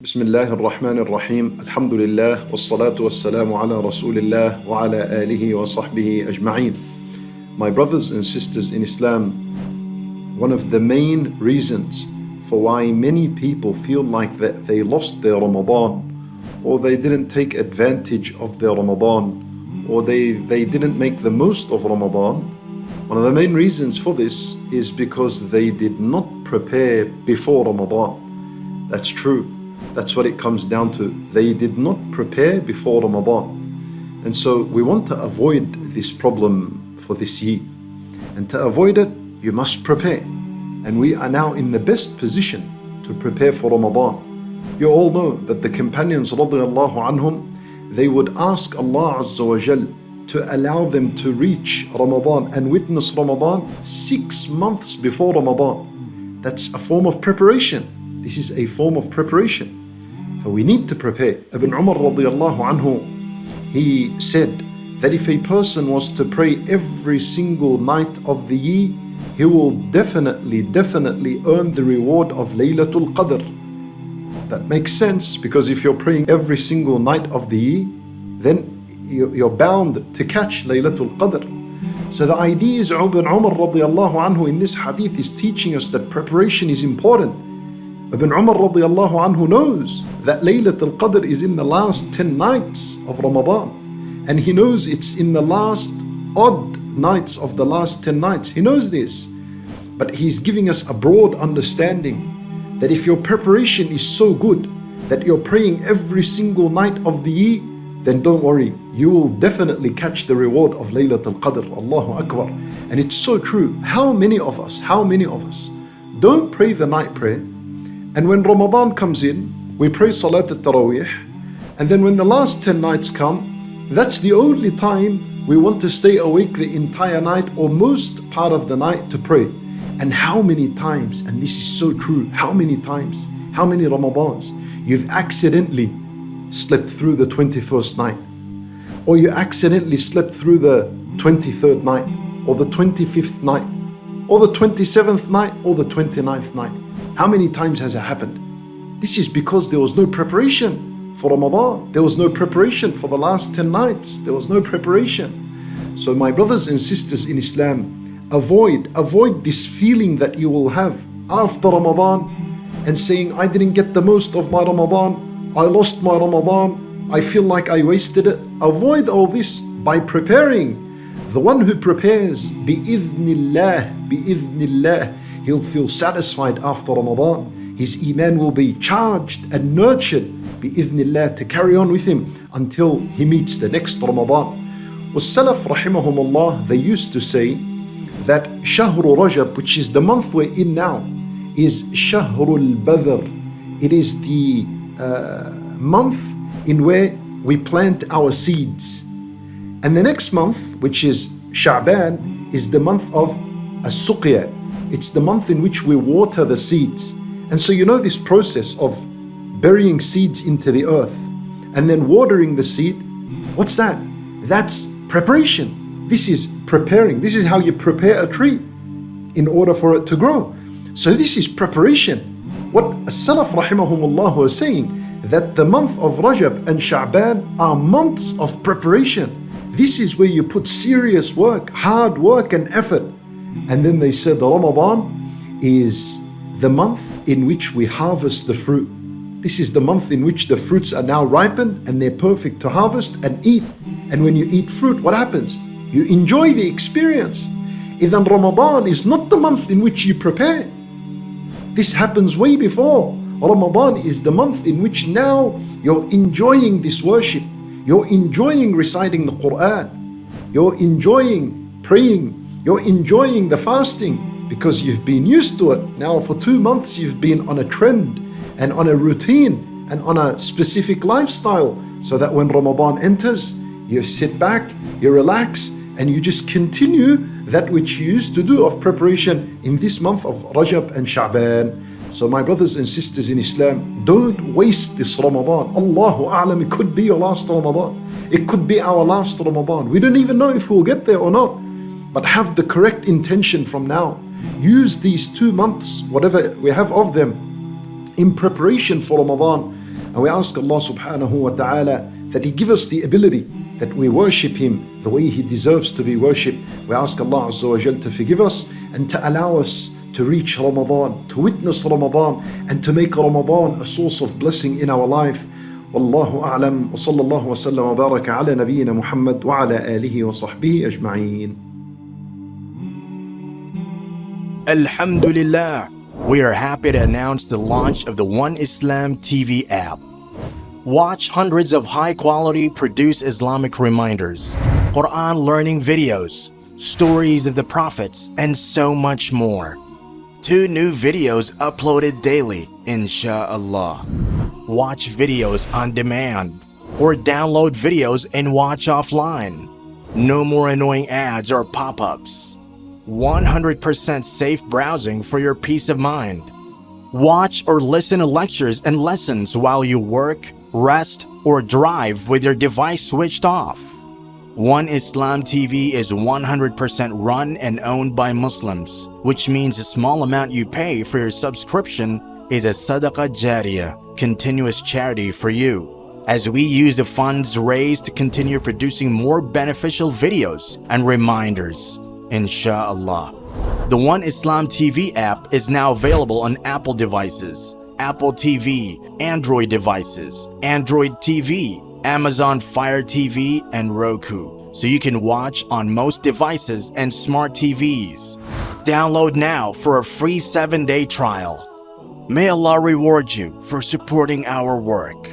بسم الله الرحمن الرحيم الحمد لله والصلاة والسلام على رسول الله وعلى آله وصحبه أجمعين. My brothers and sisters in Islam, one of the main reasons for why many people feel like that they lost their Ramadan, or they didn't take advantage of their Ramadan, or they didn't make the most of Ramadan, one of the main reasons for this is because they did not prepare before Ramadan. That's true. That's what it comes down to. They did not prepare before Ramadan. And so we want to avoid this problem for this year. And to avoid it, you must prepare. And we are now in the best position to prepare for Ramadan. You all know that the companions radiallahu anhum, they would ask Allah Azza wa Jal to allow them to reach Ramadan and witness Ramadan 6 months before Ramadan. That's a form of preparation. This is a form of preparation. So we need to prepare. Ibn Umar radiallahu anhu, he said that if a person was to pray every single night of the year, he will definitely earn the reward of Laylatul Qadr. That makes sense, because if you're praying every single night of the year, then you're bound to catch Laylatul Qadr. So the idea is Ibn Umar radiallahu anhu in this hadith is teaching us that preparation is important. Ibn Umar radiallahu anhu knows that Laylatul Qadr is in the last 10 nights of Ramadan. And he knows it's in the last odd nights of the last 10 nights. He knows this. But he's giving us a broad understanding that if your preparation is so good that you're praying every single night of the year, then don't worry, you will definitely catch the reward of Laylatul Qadr. Allahu Akbar. And it's so true. How many of us don't pray the night prayer? And when Ramadan comes in, we pray Salat al-Taraweeh. And then when the last 10 nights come, that's the only time we want to stay awake the entire night or most part of the night to pray. And how many times, and this is so true, how many times, how many Ramadans, you've accidentally slept through the 21st night, or you accidentally slept through the 23rd night, or the 25th night, or the 27th night, or the 29th night. How many times has it happened? This is because there was no preparation for Ramadan. There was no preparation for the last 10 nights. There was no preparation. So my brothers and sisters in Islam, avoid this feeling that you will have after Ramadan and saying, I didn't get the most of my Ramadan. I lost my Ramadan. I feel like I wasted it. Avoid all this by preparing. The one who prepares, bi'idhnillah, he'll feel satisfied after Ramadan. His iman will be charged and nurtured bi'idhnillah to carry on with him until he meets the next Ramadan. Was-Salaf rahimahumullah, they used to say that Shahrul Rajab, which is the month we're in now, is Shahrul Badr. It is the month in where we plant our seeds. And the next month, which is Sha'ban, is the month of As-Suqya. It's the month in which we water the seeds. And so you know this process of burying seeds into the earth and then watering the seed. What's that? That's preparation. This is preparing. This is how you prepare a tree in order for it to grow. So this is preparation. What as-Salaf rahimahumullah was saying, that the month of Rajab and Sha'ban are months of preparation. This is where you put serious work, hard work and effort. And then they said Ramadan is the month in which we harvest the fruit. This is the month in which the fruits are now ripened and they're perfect to harvest and eat. And when you eat fruit, what happens? You enjoy the experience. Then Ramadan is not the month in which you prepare. This happens way before. Ramadan is the month in which now you're enjoying this worship. You're enjoying reciting the Quran. You're enjoying praying. You're enjoying the fasting because you've been used to it. Now for 2 months you've been on a trend and on a routine and on a specific lifestyle, so that when Ramadan enters, you sit back, you relax, and you just continue that which you used to do of preparation in this month of Rajab and Sha'ban. So my brothers and sisters in Islam, don't waste this Ramadan. Allahu A'lam, it could be your last Ramadan. It could be our last Ramadan. We don't even know if we'll get there or not. But have the correct intention from now. Use these 2 months, whatever we have of them, in preparation for Ramadan. And we ask Allah subhanahu wa ta'ala that He give us the ability that we worship Him the way He deserves to be worshipped. We ask Allah Azza wa Jal to forgive us and to allow us to reach Ramadan, to witness Ramadan, and to make Ramadan a source of blessing in our life. Wallahu a'lam wa sallallahu wa sallam wa baraka ala nabiyyina Muhammad wa ala alihi wa sahbihi ajma'een. Alhamdulillah, we are happy to announce the launch of the One Islam TV app. Watch hundreds of high-quality produced Islamic reminders, Quran learning videos, stories of the prophets, and so much more. 2 new videos uploaded daily, inshallah. Watch videos on demand or download videos and watch offline. No more annoying ads or pop-ups. 100% safe browsing for your peace of mind. Watch or listen to lectures and lessons while you work, rest, or drive with your device switched off. One Islam TV is 100% run and owned by Muslims, which means the small amount you pay for your subscription is a SADAQAH JARIYAH, continuous charity for you, as we use the funds raised to continue producing more beneficial videos and reminders, inshallah. The One Islam TV app is now available on Apple devices, Apple TV, Android devices, Android TV, Amazon Fire TV, and Roku, so you can watch on most devices and smart TVs. Download now for a free 7-day trial. May Allah reward you for supporting our work.